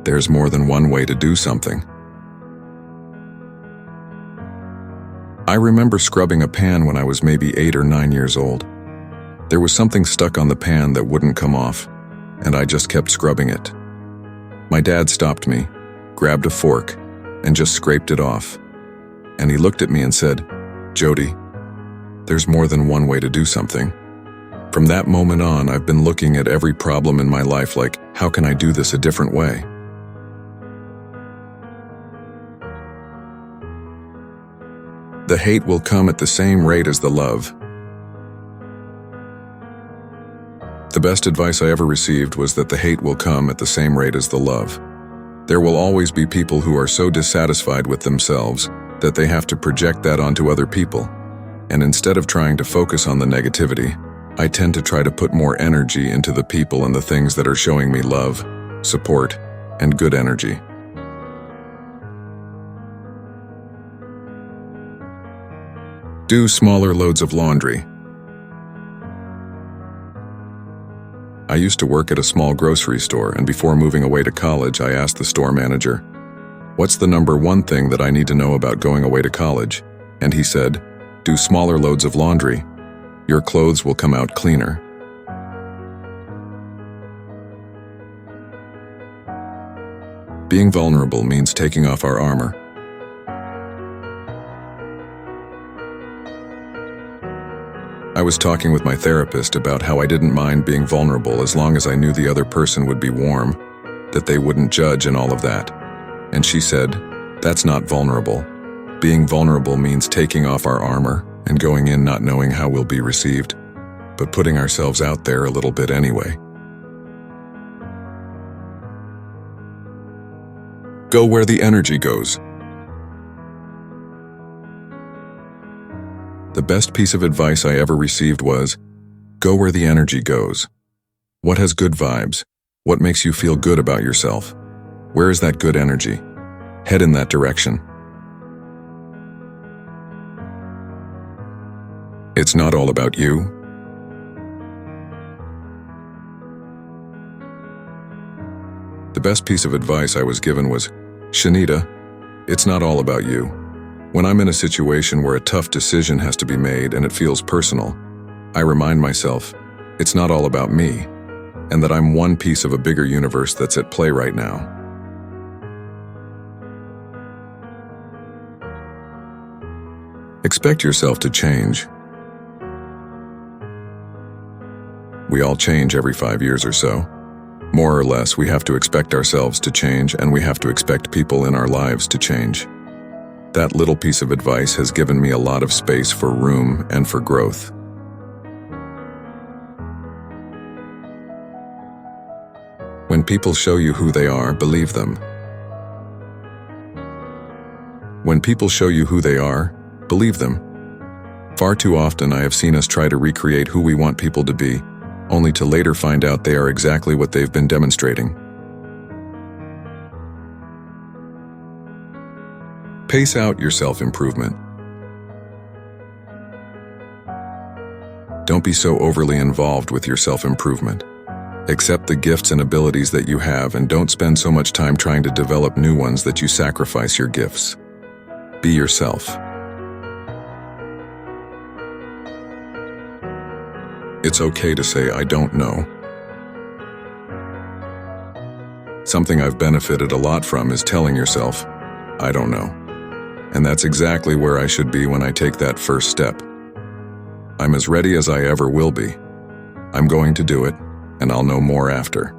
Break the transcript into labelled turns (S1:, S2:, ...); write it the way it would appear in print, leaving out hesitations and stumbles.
S1: There's more than one way to do something. I remember scrubbing a pan when I was maybe 8 or 9 years old. There was something stuck on the pan that wouldn't come off, and I just kept scrubbing it. My dad stopped me, grabbed a fork, and just scraped it off. And he looked at me and said, "Jody, there's more than one way to do something." From that moment on, I've been looking at every problem in my life like, how can I do this a different way? The hate will come at the same rate as the love. The best advice I ever received was that the hate will come at the same rate as the love. There will always be people who are so dissatisfied with themselves that they have to project that onto other people. And instead of trying to focus on the negativity, I tend to try to put more energy into the people and the things that are showing me love, support, and good energy. Do smaller loads of laundry. I used to work at a small grocery store, and before moving away to college, I asked the store manager, "What's the number one thing that I need to know about going away to college?" And he said, "Do smaller loads of laundry. Your clothes will come out cleaner." Being vulnerable means taking off our armor. I was talking with my therapist about how I didn't mind being vulnerable as long as I knew the other person would be warm, that they wouldn't judge and all of that. And she said, "That's not vulnerable. Being vulnerable means taking off our armor and going in not knowing how we'll be received, but putting ourselves out there a little bit anyway." Go where the energy goes. The best piece of advice I ever received was, go where the energy goes. What has good vibes? What makes you feel good about yourself? Where is that good energy? Head in that direction. It's not all about you. The best piece of advice I was given was, "Shanita, it's not all about you." When I'm in a situation where a tough decision has to be made and it feels personal, I remind myself, it's not all about me, and that I'm one piece of a bigger universe that's at play right now. Expect yourself to change. We all change every 5 years or so. More or less, we have to expect ourselves to change, and we have to expect people in our lives to change. That little piece of advice has given me a lot of space for room and for growth. When people show you who they are, believe them. When people show you who they are, believe them. Far too often I have seen us try to recreate who we want people to be, only to later find out they are exactly what they've been demonstrating. Pace out your self-improvement. Don't be so overly involved with your self-improvement. Accept the gifts and abilities that you have, and don't spend so much time trying to develop new ones that you sacrifice your gifts. Be yourself. It's okay to say, "I don't know." Something I've benefited a lot from is telling yourself, "I don't know." And that's exactly where I should be when I take that first step. I'm as ready as I ever will be. I'm going to do it, and I'll know more after.